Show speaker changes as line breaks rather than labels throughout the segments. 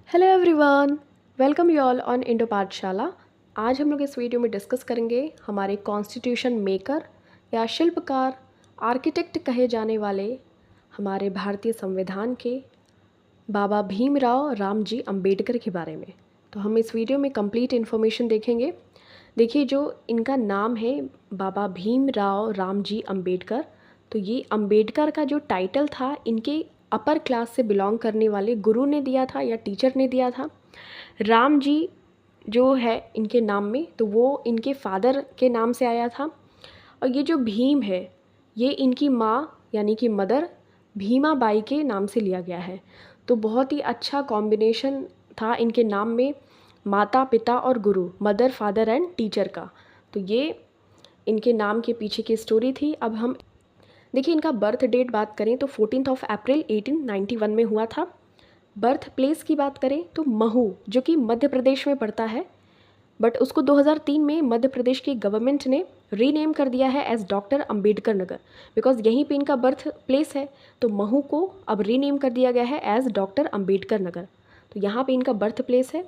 Hello everyone, welcome you all on Indo पाठशाला। आज हम लोग इस वीडियो में डिस्कस करेंगे हमारे कॉन्स्टिट्यूशन मेकर या शिल्पकार, आर्किटेक्ट कहे जाने वाले हमारे भारतीय संविधान के बाबा भीमराव रामजी अंबेडकर के बारे में। तो हम इस वीडियो में कंप्लीट इन्फॉर्मेशन देखेंगे। देखिए, जो इनका नाम है बाबा भीमराव रामजी अंबेडकर, तो ये अंबेडकर का जो टाइटल था इनके अपर क्लास से बिलोंग करने वाले गुरु ने दिया था या टीचर ने दिया था। राम जी जो है इनके नाम में, तो वो इनके फादर के नाम से आया था। और ये जो भीम है, ये इनकी माँ यानी कि मदर भीमा बाई के नाम से लिया गया है। तो बहुत ही अच्छा कॉम्बिनेशन था इनके नाम में, माता पिता और गुरु, मदर फादर एंड टीचर का। तो ये इनके नाम के पीछे की स्टोरी थी। अब हम देखिए, इनका बर्थ डेट बात करें तो 14 अप्रैल 1891 में हुआ था। बर्थ प्लेस की बात करें तो महू, जो कि मध्य प्रदेश में पड़ता है, बट उसको 2003 में मध्य प्रदेश की गवर्नमेंट ने रीनेम कर दिया है as doctor Ambedkar Nagar, because यहीं पे इनका बर्थ प्लेस है। तो महू को अब रीनेम कर दिया गया है एज डॉक्टर अंबेडकर नगर। तो यहाँ पे इनका बर्थ प्लेस है।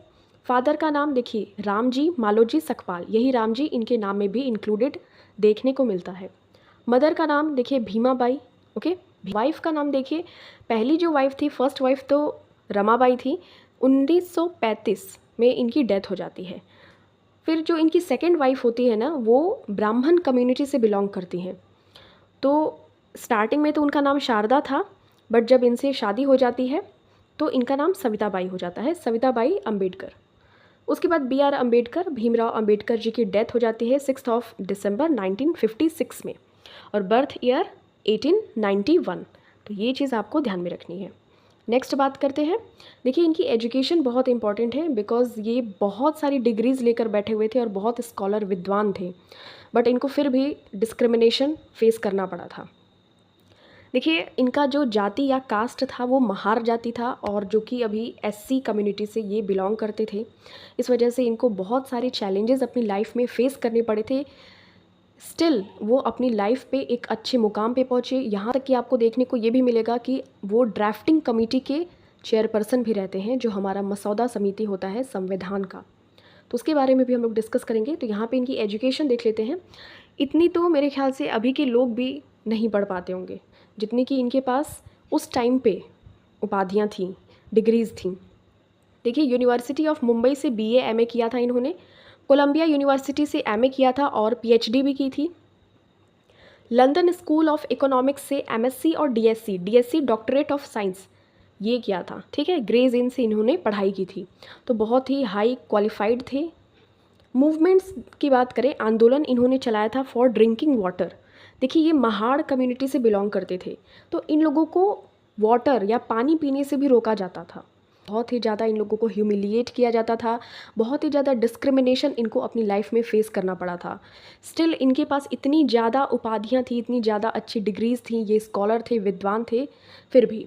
फादर का नाम देखिए रामजी मालोजी सकपाल, यही रामजी इनके नाम में भी इंक्लूडेड देखने को मिलता है। मदर का नाम देखिए भीमा बाई। ओके, वाइफ का नाम देखिए, पहली जो वाइफ थी, फर्स्ट वाइफ तो रमाबाई थी, 1935 में इनकी डेथ हो जाती है। फिर जो इनकी सेकंड वाइफ होती है ना, वो ब्राह्मण कम्युनिटी से बिलोंग करती हैं। तो स्टार्टिंग में तो उनका नाम शारदा था, बट जब इनसे शादी हो जाती है तो इनका नाम सविताबाई हो जाता है, सविताबाई अंबेडकर। उसके बाद B.R. अंबेडकर, भीमराव अंबेडकर जी की डेथ हो जाती है 6 दिसंबर 1956 में, और बर्थ ईयर 1891। तो ये चीज़ आपको ध्यान में रखनी है। नेक्स्ट बात करते हैं। देखिए, इनकी एजुकेशन बहुत इंपॉर्टेंट है, बिकॉज ये बहुत सारी डिग्रीज़ लेकर बैठे हुए थे और बहुत स्कॉलर विद्वान थे, बट इनको फिर भी डिस्क्रिमिनेशन फेस करना पड़ा था। देखिए, इनका जो जाति या कास्ट था वो महार जाति था, और जो कि अभी SC कम्युनिटी से ये बिलोंग करते थे। इस वजह से इनको बहुत सारे चैलेंजेस अपनी लाइफ में फेस करने पड़े थे। स्टिल वो अपनी लाइफ पे एक अच्छे मुकाम पे पहुँचे। यहाँ तक कि आपको देखने को ये भी मिलेगा कि वो ड्राफ्टिंग कमेटी के चेयरपर्सन भी रहते हैं, जो हमारा मसौदा समिति होता है संविधान का। तो उसके बारे में भी हम लोग डिस्कस करेंगे। तो यहाँ पे इनकी एजुकेशन देख लेते हैं। इतनी तो मेरे ख्याल से अभी के लोग भी नहीं पढ़ पाते होंगे जितनी कि इनके पास उस टाइम पे उपाधियाँ थीं, डिग्रीज़ थीं। देखिए, यूनिवर्सिटी ऑफ मुंबई से BA MA किया था इन्होंने, कोलंबिया यूनिवर्सिटी से MA किया था और PhD भी की थी। लंदन स्कूल ऑफ इकोनॉमिक्स से MSc और DSc डॉक्टरेट ऑफ साइंस ये किया था। ठीक है, ग्रेज इन से इन्होंने पढ़ाई की थी। तो बहुत ही हाई क्वालिफाइड थे। मूवमेंट्स की बात करें, आंदोलन इन्होंने चलाया था फॉर ड्रिंकिंग वाटर। देखिए, ये महाड़ कम्युनिटी से बिलोंग करते थे, तो इन लोगों को वाटर या पानी पीने से भी रोका जाता था। बहुत ही ज़्यादा इन लोगों को ह्यूमिलिएट किया जाता था, बहुत ही ज़्यादा डिस्क्रिमिनेशन इनको अपनी लाइफ में फेस करना पड़ा था। स्टिल इनके पास इतनी ज़्यादा उपाधियाँ थी, इतनी ज़्यादा अच्छी डिग्रीज़ थी, ये स्कॉलर थे, विद्वान थे, फिर भी।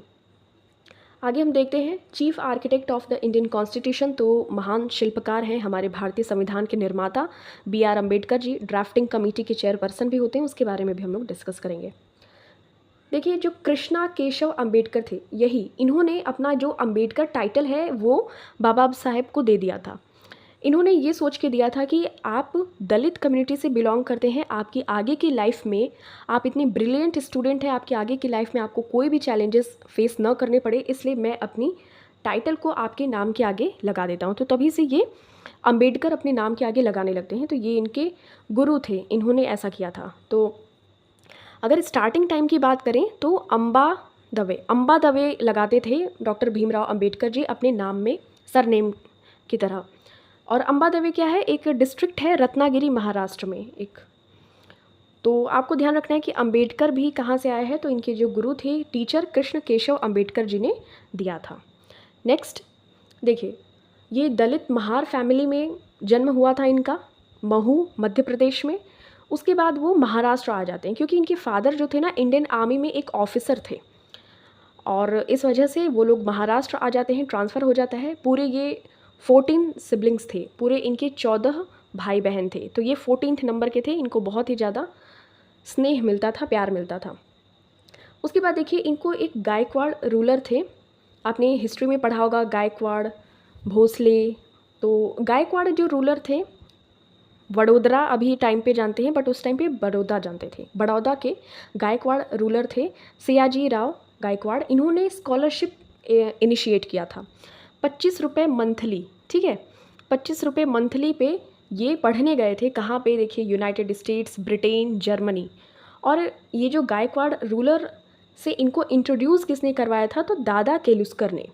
आगे हम देखते हैं chief architect of the Indian constitution. तो महान शिल्पकार हैं हमारे भारतीय संविधान के निर्माता B.R. Ambedkar ji. Drafting committee के चेयरपर्सन भी होते हैं, उसके बारे में भी हम लोग डिस्कस करेंगे। देखिए, जो कृष्णा केशव अंबेडकर थे, यही इन्होंने अपना जो अंबेडकर टाइटल है वो बाबा साहेब को दे दिया था। इन्होंने ये सोच के दिया था कि आप दलित कम्युनिटी से बिलोंग करते हैं, आपकी आगे की लाइफ में आप इतने ब्रिलियंट स्टूडेंट हैं, आपकी आगे की लाइफ में आपको कोई भी चैलेंजेस फेस न करने पड़े, इसलिए मैं अपनी टाइटल को आपके नाम के आगे लगा देता हूँ। तो तभी से ये अंबेडकर अपने नाम के आगे लगाने लगते हैं। तो ये इनके गुरु थे, इन्होंने ऐसा किया था। तो अगर स्टार्टिंग टाइम की बात करें तो अम्बा दवे लगाते थे डॉक्टर भीमराव अंबेडकर जी अपने नाम में, सरनेम की तरह। और अम्बा दवे क्या है, एक डिस्ट्रिक्ट है रत्नागिरी महाराष्ट्र में एक। तो आपको ध्यान रखना है कि अंबेडकर भी कहाँ से आया है, तो इनके जो गुरु थे टीचर कृष्ण केशव अंबेडकर जी ने दिया था। नेक्स्ट देखिए, ये दलित महार फैमिली में जन्म हुआ था इनका, महू मध्य प्रदेश में। उसके बाद वो महाराष्ट्र आ जाते हैं, क्योंकि इनके फादर जो थे ना इंडियन आर्मी में एक ऑफिसर थे, और इस वजह से वो लोग महाराष्ट्र आ जाते हैं, ट्रांसफ़र हो जाता है। पूरे ये 14 सिबलिंग्स थे, पूरे इनके 14 भाई बहन थे। तो ये 14th नंबर के थे, इनको बहुत ही ज़्यादा स्नेह मिलता था, प्यार मिलता था। उसके बाद देखिए, इनको एक गायकवाड़ रूलर थे, आपने हिस्ट्री में पढ़ा होगा गायकवाड़ भोसले। तो गायकवाड़ जो रूलर थे, वडोदरा अभी टाइम पे जानते हैं बट उस टाइम पे बड़ौदा जानते थे, बड़ौदा के गायकवाड़ रूलर थे सयाजी राव गायकवाड़। इन्होंने स्कॉलरशिप इनिशिएट किया था 25 रुपये मंथली, ठीक है, 25 रुपये मंथली पे ये पढ़ने गए थे। कहाँ पे? देखिए, यूनाइटेड स्टेट्स, ब्रिटेन, जर्मनी। और ये जो गायकवाड़ रूलर से इनको इंट्रोड्यूस किसने करवाया था? तो दादा केलुस्कर ने।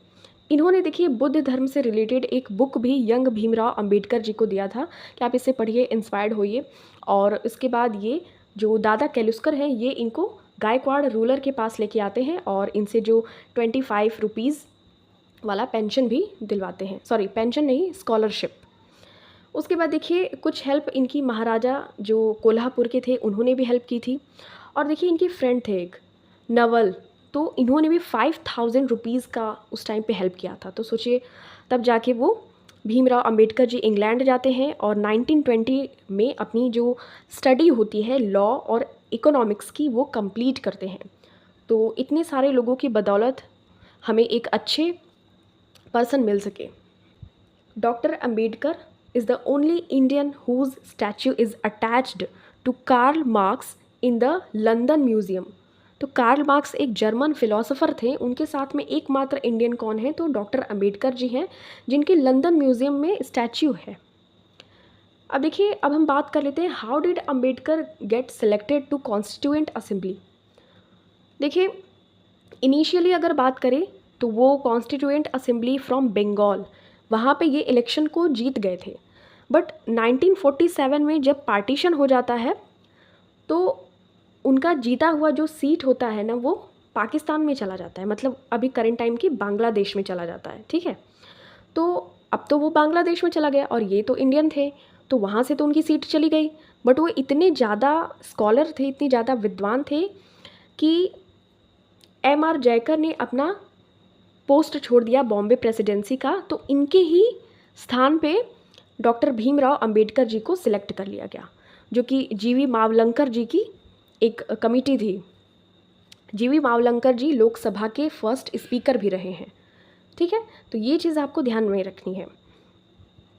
इन्होंने देखिए बुद्ध धर्म से रिलेटेड एक बुक भी यंग भीमराव अंबेडकर जी को दिया था कि आप इसे पढ़िए, इंस्पायर्ड होइए। और उसके बाद ये जो दादा केलुस्कर हैं ये इनको गायकवाड़ रूलर के पास लेके आते हैं और इनसे जो 25 रुपीज़ वाला पेंशन भी दिलवाते हैं, सॉरी पेंशन नहीं, स्कॉलरशिप। उसके बाद देखिए कुछ हेल्प इनकी महाराजा जो कोल्हापुर के थे उन्होंने भी हेल्प की थी। और देखिए इनके फ्रेंड थे एक नवल, तो इन्होंने भी 5000 रुपीज़ का उस टाइम पे हेल्प किया था। तो सोचिए, तब जाके वो भीमराव अंबेडकर जी इंग्लैंड जाते हैं और 1920 में अपनी जो स्टडी होती है लॉ और इकोनॉमिक्स की वो कंप्लीट करते हैं। तो इतने सारे लोगों की बदौलत हमें एक अच्छे पर्सन मिल सके। Doctor Ambedkar is the only Indian whose statue is attached to Karl Marx in the London Museum। तो कार्ल मार्क्स एक जर्मन फिलोसोफर थे, उनके साथ में एकमात्र इंडियन कौन है? तो डॉक्टर अंबेडकर जी हैं, जिनके लंदन म्यूज़ियम में स्टैच्यू है। अब देखिए, अब हम बात कर लेते हैं how did Ambedkar get selected to constituent assembly. देखिए, इनिशियली अगर बात करें तो वो कॉन्स्टिट्यूएंट असेंबली फ्रॉम बंगाल, वहाँ पे ये इलेक्शन को जीत गए थे। बट 1947 में जब पार्टीशन हो जाता है तो उनका जीता हुआ जो सीट होता है ना वो पाकिस्तान में चला जाता है, मतलब अभी करंट टाइम की बांग्लादेश में चला जाता है, ठीक है। तो अब तो वो बांग्लादेश में चला गया और ये तो इंडियन थे, तो वहाँ से तो उनकी सीट चली गई। बट वो इतने ज़्यादा स्कॉलर थे, इतने ज़्यादा विद्वान थे कि एम.आर. जयकर ने अपना पोस्ट छोड़ दिया बॉम्बे प्रेसिडेंसी का, तो इनके ही स्थान पे डॉक्टर भीमराव अंबेडकर जी को सिलेक्ट कर लिया गया, जो कि जीवी मावलंकर जी की एक कमेटी थी। जीवी मावलंकर जी लोकसभा के फर्स्ट स्पीकर भी रहे हैं, ठीक है। तो ये चीज़ आपको ध्यान में रखनी है।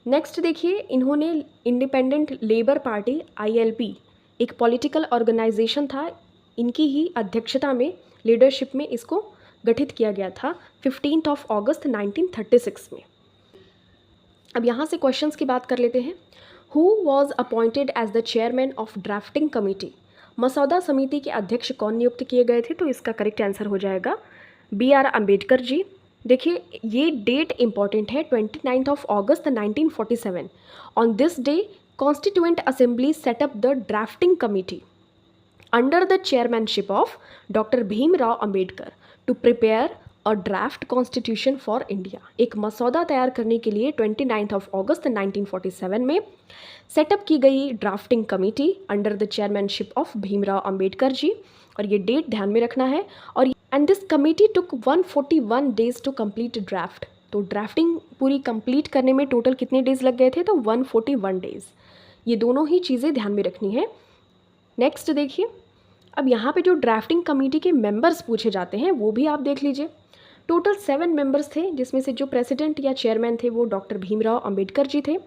नेक्स्ट देखिए, इन्होंने इंडिपेंडेंट लेबर पार्टी ILP, एक पॉलिटिकल ऑर्गेनाइजेशन था, इनकी ही अध्यक्षता में, लीडरशिप में इसको गठित किया गया था 15 अगस्त 1936 में। अब यहाँ से क्वेश्चंस की बात कर लेते हैं। Who was appointed as the chairman of drafting committee. मसौदा समिति के अध्यक्ष कौन नियुक्त किए गए थे? तो इसका करेक्ट आंसर हो जाएगा B.R. अम्बेडकर जी। देखिए ये डेट इंपॉर्टेंट है, 29 अगस्त 1947। On this day constituent assembly set up the drafting committee under the chairmanship of doctor Bhimrao Ambedkar to prepare a draft constitution for India. एक मसौदा तैयार करने के लिए 29 अगस्त 1947 में सेटअप की गई drafting committee under the chairmanship of Bhimrao Ambedkar ji, और ये डेट ध्यान में रखना है। और and this committee took 141 days to complete draft. तो ड्राफ्टिंग पूरी कंप्लीट करने में टोटल कितने डेज लग गए थे? तो 141 डेज। ये दोनों ही चीज़ें ध्यान में रखनी है। नेक्स्ट देखिए, अब यहाँ पे जो ड्राफ्टिंग कमेटी के मेंबर्स पूछे जाते हैं वो भी आप देख लीजिए। टोटल 7 मेंबर्स थे, जिसमें से जो प्रेसिडेंट या चेयरमैन थे वो डॉक्टर भीमराव अंबेडकर जी थे।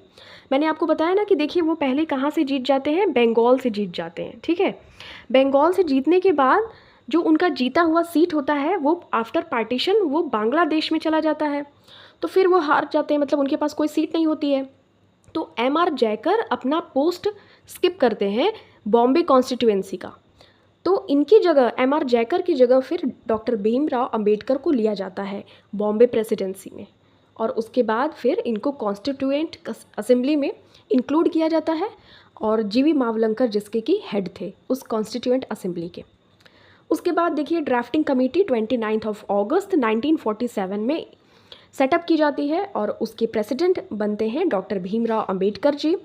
मैंने आपको बताया ना कि देखिए वो पहले कहाँ से जीत जाते हैं? बंगाल से जीत जाते हैं, ठीक है। बंगाल से जीतने के बाद जो उनका जीता हुआ सीट होता है वो आफ्टर पार्टीशन वो बांग्लादेश में चला जाता है, तो फिर वो हार जाते हैं, मतलब उनके पास कोई सीट नहीं होती है। तो M.R. जयकर अपना पोस्ट स्किप करते हैं बॉम्बे कॉन्स्टिट्यूएंसी का, तो इनकी जगह M.R. जयकर की जगह फिर डॉक्टर भीमराव अंबेडकर को लिया जाता है बॉम्बे प्रेसिडेंसी में, और उसके बाद फिर इनको कॉन्स्टिट्यूएंट असेंबली में इंक्लूड किया जाता है, और जीवी मावलंकर जिसके की हेड थे उस कॉन्स्टिट्यूएंट असेंबली के। उसके बाद देखिए ड्राफ्टिंग कमेटी 29 अगस्त 1947 में सेटअप की जाती है और उसके प्रेसिडेंट बनते हैं डॉक्टर भीमराव अंबेडकर जी।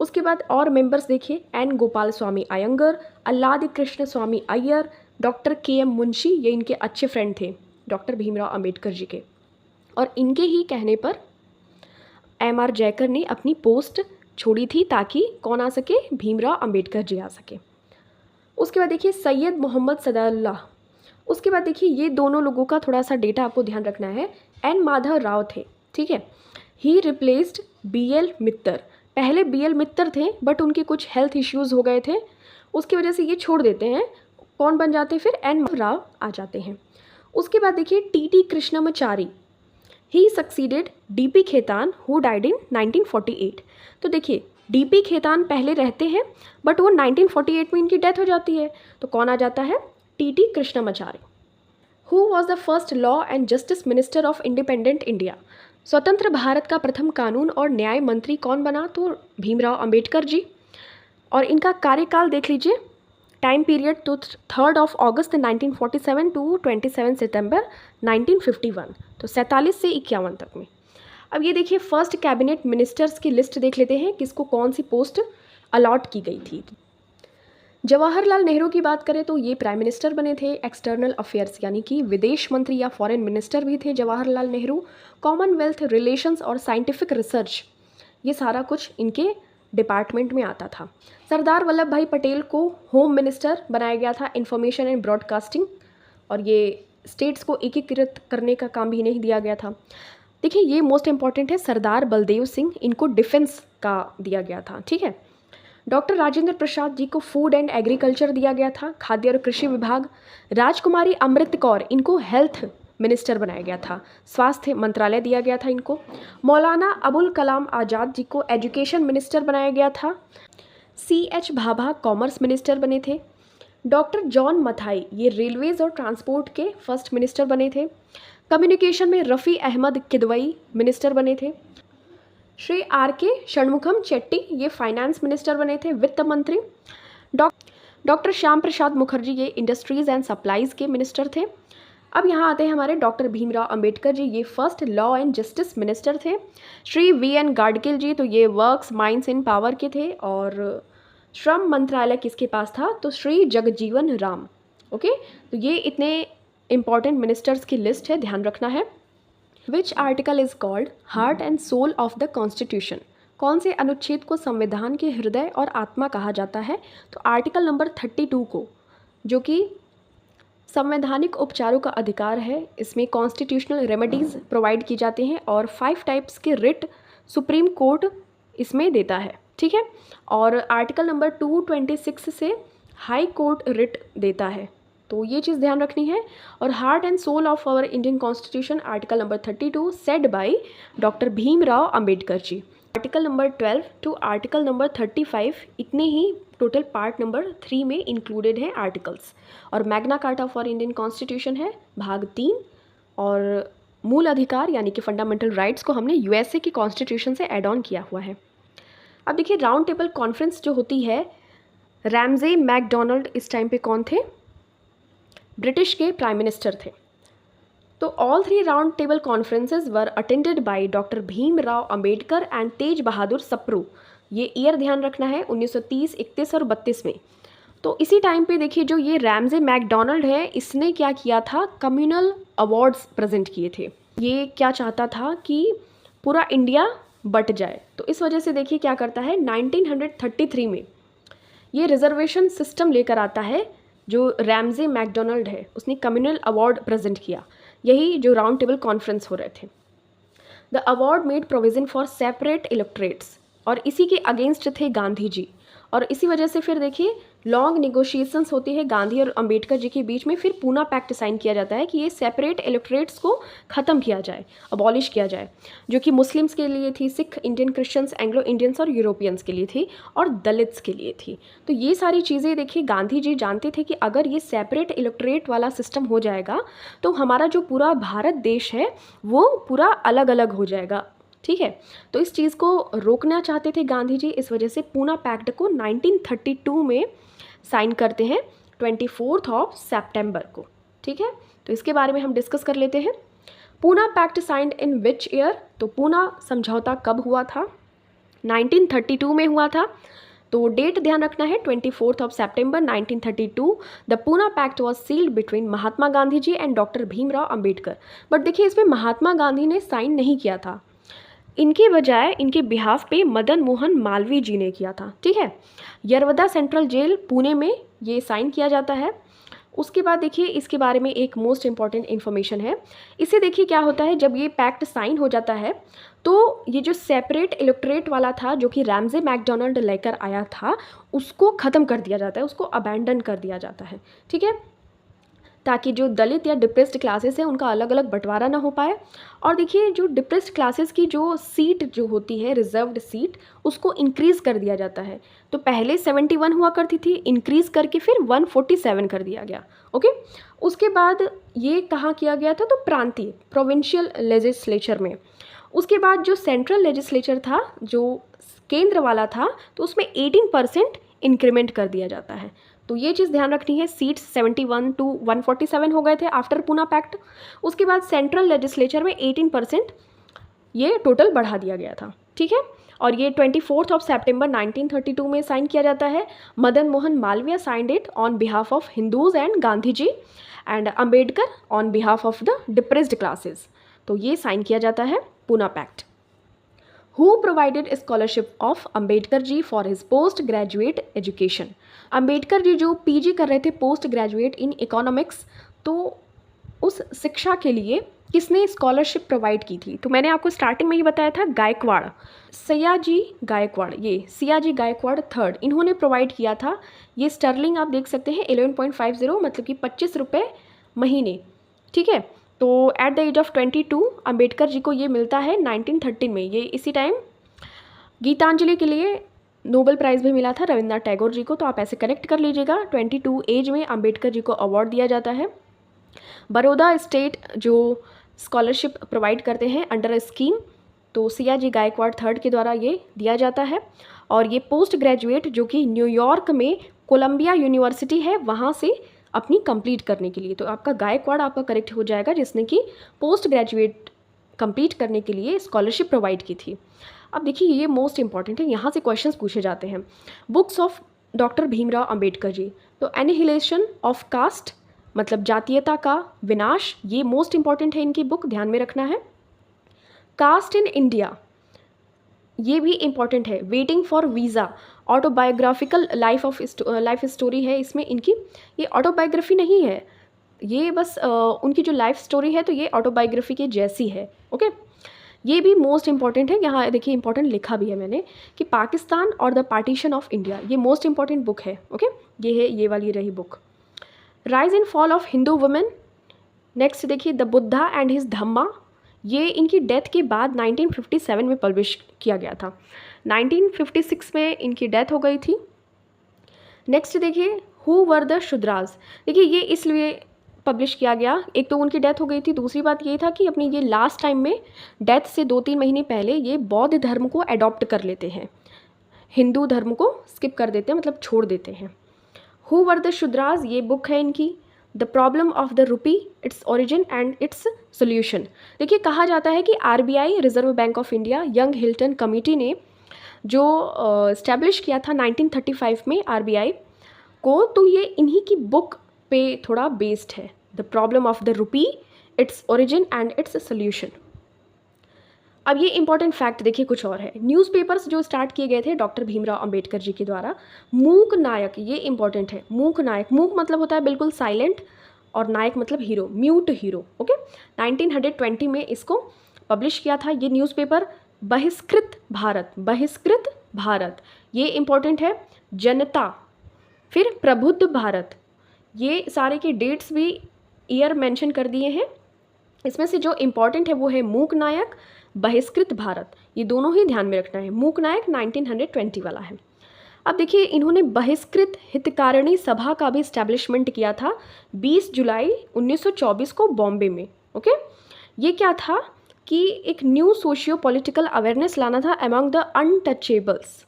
उसके बाद और मेंबर्स देखिए, N. गोपाल स्वामी अयंगर, अल्लादी कृष्ण स्वामी अय्यर, डॉक्टर K.M. मुंशी, ये इनके अच्छे फ्रेंड थे डॉक्टर भीमराव अंबेडकर जी के, और इनके ही कहने पर M.R. जयकर ने अपनी पोस्ट छोड़ी थी ताकि कौन आ सके? भीमराव अंबेडकर जी आ सके। उसके बाद देखिए सैयद मोहम्मद सदाउल्लाह। उसके बाद देखिए ये दोनों लोगों का थोड़ा सा डेटा आपको ध्यान रखना है। N. माधव राव थे, ठीक है। ही रिप्लेस्ड BL मित्तर। पहले BL मित्तर थे बट उनके कुछ हेल्थ इश्यूज़ हो गए थे, उसकी वजह से ये छोड़ देते हैं। कौन बन जाते हैं फिर? एन राव आ जाते हैं। उसके बाद देखिए TT Krishnamachari, he succeeded DP Khetan who died in 1948। तो देखिए DP खेतान पहले रहते हैं बट वो 1948 में इनकी डेथ हो जाती है, तो कौन आ जाता है? TT Krishnamachari. Who was the first law and justice minister of independent India. स्वतंत्र भारत का प्रथम कानून और न्याय मंत्री कौन बना? तो भीमराव अंबेडकर जी। और इनका कार्यकाल देख लीजिए, टाइम पीरियड तो 3 अगस्त 1947 टू 27 सितंबर 1951, तो 47 से 51 तक में। अब ये देखिए फर्स्ट कैबिनेट मिनिस्टर्स की लिस्ट देख लेते हैं, किसको कौन सी पोस्ट अलॉट की गई थी। जवाहरलाल नेहरू की बात करें तो ये प्राइम मिनिस्टर बने थे। एक्सटर्नल अफेयर्स यानी कि विदेश मंत्री या फॉरेन मिनिस्टर भी थे जवाहरलाल नेहरू। कॉमनवेल्थ रिलेशंस और साइंटिफिक रिसर्च, ये सारा कुछ इनके डिपार्टमेंट में आता था। सरदार वल्लभ भाई पटेल को होम मिनिस्टर बनाया गया था, इंफॉर्मेशन एंड ब्रॉडकास्टिंग, और ये स्टेट्स को एकीकृत करने का काम भी नहीं दिया गया था। देखिए ये मोस्ट इंपॉर्टेंट है, सरदार बलदेव सिंह, इनको डिफेंस का दिया गया था। ठीक है। डॉक्टर राजेंद्र प्रसाद जी को फूड एंड एग्रीकल्चर दिया गया था, खाद्य और कृषि विभाग। राजकुमारी अमृत कौर, इनको हेल्थ मिनिस्टर बनाया गया था, स्वास्थ्य मंत्रालय दिया गया था इनको। मौलाना अबुल कलाम आज़ाद जी को एजुकेशन मिनिस्टर बनाया गया था। CH भाभा कॉमर्स मिनिस्टर बने थे। डॉक्टर जॉन मथाई, ये रेलवेज और ट्रांसपोर्ट के फर्स्ट मिनिस्टर बने थे। कम्युनिकेशन में रफ़ी अहमद किदवई मिनिस्टर बने थे। श्री RK षणमुखम चेट्टी, ये फाइनेंस मिनिस्टर बने थे, वित्त मंत्री। डॉक्टर श्याम प्रसाद मुखर्जी, ये इंडस्ट्रीज़ एंड सप्लाईज़ के मिनिस्टर थे। अब यहाँ आते हैं हमारे डॉक्टर भीमराव अंबेडकर जी, ये first law and justice minister थे। श्री VN गाडगिल जी, तो ये वर्क्स माइंस इन पावर के थे। और श्रम मंत्रालय किसके पास था? तो श्री जगजीवन राम। ओके, तो ये इतने इंपॉर्टेंट मिनिस्टर्स की लिस्ट है, ध्यान रखना है। Which article is called heart and soul of the constitution. कौन से अनुच्छेद को संविधान के हृदय और आत्मा कहा जाता है? तो आर्टिकल नंबर 32 को, जो कि संवैधानिक उपचारों का अधिकार है। इसमें कॉन्स्टिट्यूशनल रेमेडीज़ प्रोवाइड की जाती हैं और 5 टाइप्स के रिट सुप्रीम कोर्ट इसमें देता है। ठीक है। और आर्टिकल नंबर 226 से हाई कोर्ट रिट देता है, तो ये चीज़ ध्यान रखनी है। और heart and soul of our Indian constitution article number 32 said by doctor Bhimrao Ambedkar ji. Article number 12 to article number 35, इतने ही टोटल पार्ट नंबर 3 में इंक्लूडेड हैं आर्टिकल्स। और Magna carta for Indian constitution है भाग 3। और मूल अधिकार यानी कि फंडामेंटल राइट्स को हमने USA की कॉन्स्टिट्यूशन से एड ऑन किया हुआ है। अब देखिए राउंड टेबल कॉन्फ्रेंस जो होती है, रैमजे मैकडोनाल्ड इस टाइम पे कौन थे? ब्रिटिश के प्राइम मिनिस्टर थे। तो all 3 round table conferences were attended by doctor Bhimrao Ambedkar and Tej Bahadur Sapru. ये ईयर ध्यान रखना है, 1930, 31 और 32 में। तो इसी टाइम पे देखिए जो ये रैमजे मैकडोनाल्ड है, इसने क्या किया था? कम्युनल अवार्ड्स प्रेजेंट किए थे। ये क्या चाहता था कि पूरा इंडिया बट जाए, तो इस वजह से देखिए क्या करता है, 1933 में ये रिजर्वेशन सिस्टम लेकर आता है। जो रैमजे मैकडोनाल्ड है, उसने कम्युनल अवार्ड प्रेजेंट किया, यही जो राउंड टेबल कॉन्फ्रेंस हो रहे थे। The award made provision for separate electorates, और इसी के अगेंस्ट थे गांधी जी। और इसी वजह से फिर देखिए लॉन्ग निगोशिएशंस होती है गांधी और अंबेडकर जी के बीच में। फिर पूना पैक्ट साइन किया जाता है कि ये सेपरेट इलेक्ट्रेट्स को ख़त्म किया जाए, अबॉलिश किया जाए, जो कि मुस्लिम्स के लिए थी, Sikh, Indian Christians, Anglo Indians और यूरोपियंस के लिए थी, और दलित्स के लिए थी। तो ये सारी चीज़ें देखिए गांधी जी जानते थे कि अगर ये सेपरेट इलेक्ट्रेट वाला सिस्टम हो जाएगा तो हमारा जो पूरा भारत देश है वो पूरा अलग अलग हो जाएगा। ठीक है। तो इस चीज़ को रोकना चाहते थे गांधी जी, इस वजह से पूना पैक्ट को 1932 में साइन करते हैं 24 सितंबर को। ठीक है। तो इसके बारे में हम डिस्कस कर लेते हैं। Poona pact signed in which year? तो पूना समझौता कब हुआ था? 1932 में हुआ था। तो डेट ध्यान रखना है, 24 सितंबर 1932 the Poona pact was sealed between Mahatma Gandhi ji and doctor Bhimrao Ambedkar. But देखिए इसमें महात्मा गांधी ने साइन नहीं किया था, इनके बजाय इनके बिहाफ पे मदन मोहन मालवीय जी ने किया था। ठीक है। यरवदा सेंट्रल जेल पुणे में ये साइन किया जाता है। उसके बाद देखिए इसके बारे में एक मोस्ट इंपॉर्टेंट इन्फॉर्मेशन है। इसे देखिए क्या होता है, जब ये पैक्ट साइन हो जाता है तो ये जो सेपरेट इलेक्टोरेट वाला था जो कि रैमजे मैकडोनाल्ड लेकर आया था, उसको ख़त्म कर दिया जाता है, उसको अबैंडन कर दिया जाता है, ठीक है, ताकि जो दलित या डिप्रेस्ड क्लासेस है उनका अलग अलग बंटवारा ना हो पाए। और देखिए जो डिप्रेस्ड क्लासेस की जो सीट जो होती है रिजर्व्ड सीट, उसको इंक्रीज़ कर दिया जाता है। तो पहले 71 हुआ करती थी, इंक्रीज़ करके फिर 147 कर दिया गया। ओके, उसके बाद ये कहाँ किया गया था, तो प्रांतीय प्रोविंशियल लेजिस्लेचर में। उसके बाद जो सेंट्रल लेजिस्लेचर था, जो केंद्र वाला था, तो उसमें 18% इंक्रीमेंट कर दिया जाता है। तो ये चीज़ ध्यान रखनी है। सीट्स 71 टू 147 हो गए थे आफ्टर पूना पैक्ट। उसके बाद सेंट्रल लेजिस्लेचर में 18% ये टोटल बढ़ा दिया गया था, ठीक है। और ये 24 सितंबर 1932 में साइन किया जाता है। Madan Mohan Malaviya signed it on behalf of Hindus and Gandhi ji, and Ambedkar on behalf of the depressed classes. तो ये साइन किया जाता है Poona pact. Who provided scholarship of Ambedkar ji for his post graduate education? Ambedkar ji जो पीजी कर रहे थे पोस्ट ग्रेजुएट इन इकोनॉमिक्स, तो उस शिक्षा के लिए किसने स्कॉलरशिप प्रोवाइड की थी? तो मैंने आपको स्टार्टिंग में ही बताया था, गायकवाड़, सयाजी गायकवाड़, ये सियाजी गायकवाड़ थर्ड, इन्होंने प्रोवाइड किया था। ये स्टर्लिंग आप देख सकते हैं 11.50, मतलब कि 25 रुपये महीने, ठीक है। तो at the age of 22 Ambedkar ji को ये मिलता है 1913 में। ये इसी टाइम गीतांजलि के लिए नोबेल प्राइज़ भी मिला था रविंद्रनाथ टैगोर जी को, तो आप ऐसे कनेक्ट कर लीजिएगा। 22 एज में अंबेडकर जी को अवार्ड दिया जाता है। बड़ौदा स्टेट जो स्कॉलरशिप प्रोवाइड करते हैं अंडर अ स्कीम, तो सियाजी गायकवाड़ थर्ड के द्वारा ये दिया जाता है। और ये पोस्ट ग्रेजुएट जो कि न्यूयॉर्क में कोलंबिया यूनिवर्सिटी है, वहाँ से अपनी कंप्लीट करने के लिए, तो आपका गायकवाड़ आपका करेक्ट हो जाएगा, जिसने कि पोस्ट ग्रेजुएट कंप्लीट करने के लिए स्कॉलरशिप प्रोवाइड की थी। अब देखिए ये मोस्ट इंपॉर्टेंट है, यहाँ से क्वेश्चंस पूछे जाते हैं। Books of doctor Bhimrao Ambedkar ji, तो एनिहिलेशन ऑफ कास्ट, मतलब जातीयता का विनाश, ये मोस्ट इंपॉर्टेंट है, इनकी बुक ध्यान में रखना है। कास्ट इन इंडिया, ये भी इम्पॉर्टेंट है। Waiting for visa, autobiographical life story है इसमें इनकी। ये ऑटोबायोग्राफी नहीं है, ये बस उनकी जो लाइफ स्टोरी है, तो ये ऑटोबायोग्राफी के जैसी है। ओके, ये भी मोस्ट इंपॉर्टेंट है। यहाँ देखिए इंपॉर्टेंट लिखा भी है मैंने कि पाकिस्तान और द पार्टीशन ऑफ इंडिया, ये मोस्ट इंपॉर्टेंट बुक है। ओके, ये है, ये वाली रही book. Rise and fall of Hindu women. Next देखिए द बुद्धा एंड हिज धम्मा, ये इनकी डेथ के बाद 1957 में पब्लिश किया गया था। 1956 में इनकी डेथ हो गई थी। नेक्स्ट देखिए हु वर द शूद्राज, देखिए ये इसलिए पब्लिश किया गया, एक तो उनकी डेथ हो गई थी, दूसरी बात ये था कि अपनी ये लास्ट टाइम में डेथ से 2-3 महीने पहले ये बौद्ध धर्म को अडॉप्ट कर लेते हैं, हिंदू धर्म को स्किप कर देते हैं, मतलब छोड़ देते हैं। हु वर द शूद्राज, ये बुक है इनकी। The problem of the rupee, its origin and its solution. देखिए कहा जाता है कि RBI, reserve bank of India, young Hilton committee ने जो इस्टेब्लिश किया था 1935 में आरबीआई को, तो ये इन्हीं की बुक पे थोड़ा बेस्ड है। The problem of the rupee, its origin and its solution. अब ये इंपॉर्टेंट फैक्ट देखिए कुछ और है। न्यूज़पेपर्स जो स्टार्ट किए गए थे डॉक्टर भीमराव अंबेडकर जी के द्वारा, मूक नायक, ये इंपॉर्टेंट है। मूक नायक, मूक मतलब होता है बिल्कुल साइलेंट, और नायक मतलब हीरो, म्यूट हीरो। ओके, 1920 में इसको पब्लिश किया था ये न्यूज़पेपर। बहिष्कृत भारत, बहिष्कृत भारत, ये इंपॉर्टेंट है। जनता, फिर प्रबुद्ध भारत, ये सारे के डेट्स भी ईयर मेंशन कर दिए हैं। इसमें से जो इम्पॉर्टेंट है वो है मूक नायक, बहिष्कृत भारत, ये दोनों ही ध्यान में रखना है। मूक नायक 1920 वाला है। अब देखिए इन्होंने बहिष्कृत हितकारिणी सभा का भी इस्टेब्लिशमेंट किया था 20 जुलाई 1924 को बॉम्बे में। ओके, ये क्या था कि एक न्यू सोशियो पॉलिटिकल अवेयरनेस लाना था अमंग द अनटचेबल्स।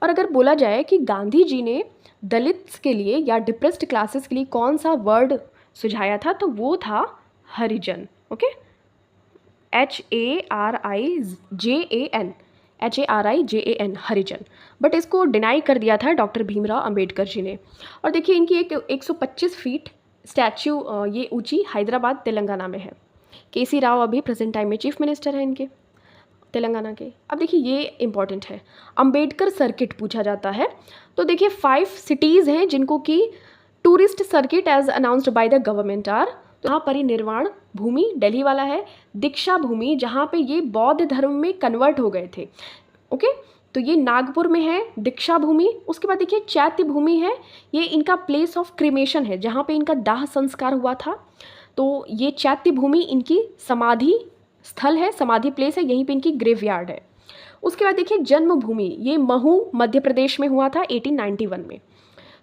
और अगर बोला जाए कि गांधी जी ने दलित्स के लिए या डिप्रेस्ड क्लासेस के लिए कौन सा वर्ड सुझाया था, तो वो था Harijan. Okay, HARIJAN, HARIJAN, Harijan. But इसको डिनाई कर दिया था डॉक्टर भीमराव अंबेडकर जी ने। और देखिए इनकी एक 125 फीट स्टैच्यू ये ऊंची हैदराबाद तेलंगाना में है। केसी राव अभी प्रेजेंट टाइम में चीफ मिनिस्टर हैं इनके तेलंगाना के। अब देखिए ये इंपॉर्टेंट है, अंबेडकर सर्किट पूछा जाता है। तो देखिए 5 सिटीज़ हैं जिनको कि tourist circuit as announced by the government are तो यहाँ परिनिर्वाण भूमि दिल्ली वाला है, दीक्षा भूमि जहाँ पे ये बौद्ध धर्म में कन्वर्ट हो गए थे। ओके, तो ये नागपुर में है दीक्षा भूमि। उसके बाद देखिए चैत्य भूमि है, ये इनका प्लेस ऑफ क्रिमेशन है, जहाँ पे इनका दाह संस्कार हुआ था। तो ये चैत्य भूमि इनकी समाधि स्थल है, समाधि प्लेस है, यहीं पे इनकी ग्रेवयार्ड है। उसके बाद देखिए जन्मभूमि, ये महू मध्य प्रदेश में हुआ था 1891 में।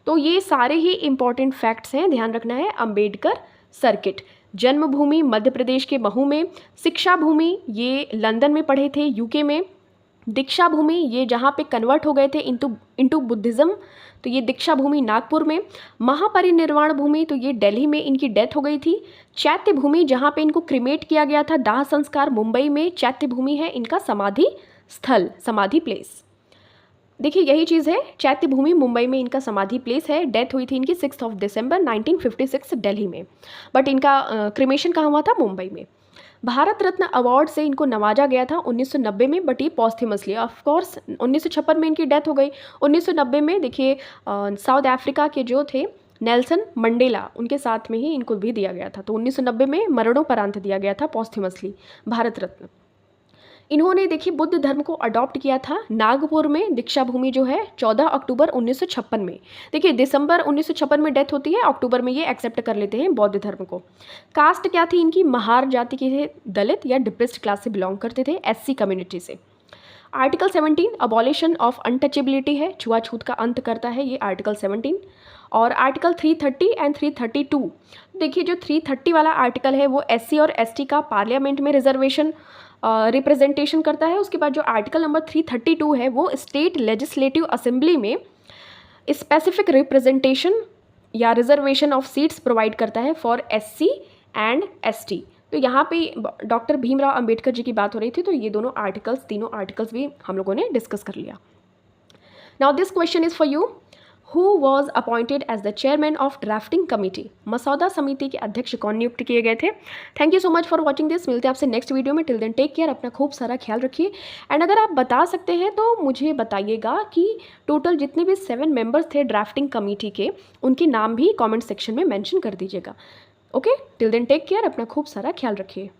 तो ये सारे ही इंपॉर्टेंट फैक्ट्स हैं, ध्यान रखना है। अंबेडकर सर्किट, जन्मभूमि मध्य प्रदेश के महू में, शिक्षा भूमि ये लंदन में पढ़े थे यूके में, दीक्षा भूमि ये जहाँ पे कन्वर्ट हो गए थे इनटू बुद्धिज़्म, तो ये दीक्षा भूमि नागपुर में, महापरिनिर्वाण भूमि तो ये दिल्ली में इनकी डेथ हो गई थी, चैत्य भूमि जहाँ पे इनको क्रिमेट किया गया था, दाह संस्कार मुंबई में चैत्य भूमि है इनका समाधि स्थल, समाधि प्लेस। देखिए यही चीज़ है, चैत्य भूमि मुंबई में इनका समाधि प्लेस है। डेथ हुई थी इनकी 6 दिसंबर 1956 दिल्ली में, बट इनका क्रिमेशन कहाँ हुआ था? मुंबई में। भारत रत्न अवार्ड से इनको नवाजा गया था 1990 में, बट ये पॉस्थ्यूमसली, ऑफ कोर्स 1956 में इनकी डेथ हो गई। 1990 में देखिए साउथ अफ्रीका के जो थे नेल्सन मंडेला, उनके साथ में ही इनको भी दिया गया था। तो 1990 में मरणोपरांत दिया गया था पॉस्थ्यूमसली भारत रत्न। इन्होंने देखिए बुद्ध धर्म को अडॉप्ट किया था नागपुर में, दीक्षा भूमि जो है 14 अक्टूबर 1956 में। देखिए दिसंबर 1956 में डेथ होती है, अक्टूबर में ये एक्सेप्ट कर लेते हैं बौद्ध धर्म को। कास्ट क्या थी इनकी? महार जाति के थे, दलित या डिप्रेस्ड क्लास से बिलोंग करते थे, एससी कम्युनिटी से। आर्टिकल 17 अबॉलिशन ऑफ अनटचेबिलिटी है, छुआछूत का अंत करता है ये आर्टिकल 17। और आर्टिकल 330 एंड 332, देखिए जो 330 वाला आर्टिकल है वो एससी और एसटी का पार्लियामेंट में रिजर्वेशन रिप्रेजेंटेशन करता है। उसके बाद जो आर्टिकल नंबर 332 है वो स्टेट लेजिस्लेटिव असेंबली में स्पेसिफिक रिप्रेजेंटेशन या रिजर्वेशन ऑफ सीट्स प्रोवाइड करता है फॉर एससी एंड एसटी। तो यहाँ पे डॉक्टर भीमराव अंबेडकर जी की बात हो रही थी, तो ये दोनों आर्टिकल्स, तीनों आर्टिकल्स भी हम लोगों ने डिस्कस कर लिया। Now this question is for you, who was appointed as the chairman of drafting committee? मसौदा समिति के अध्यक्ष कौन नियुक्त किए गए थे? Thank you so much for watching this. मिलते हैं आपसे नेक्स्ट वीडियो में। टिल देन टेक केयर, अपना खूब सारा ख्याल रखिए। एंड अगर आप बता सकते हैं तो मुझे बताइएगा कि टोटल जितने भी 7 मेंबर्स थे ड्राफ्टिंग कमेटी के, उनके नाम भी कॉमेंट सेक्शन में मैंशन कर दीजिएगा। Okay, till then take care, अपना खूब सारा ख्याल रखिए।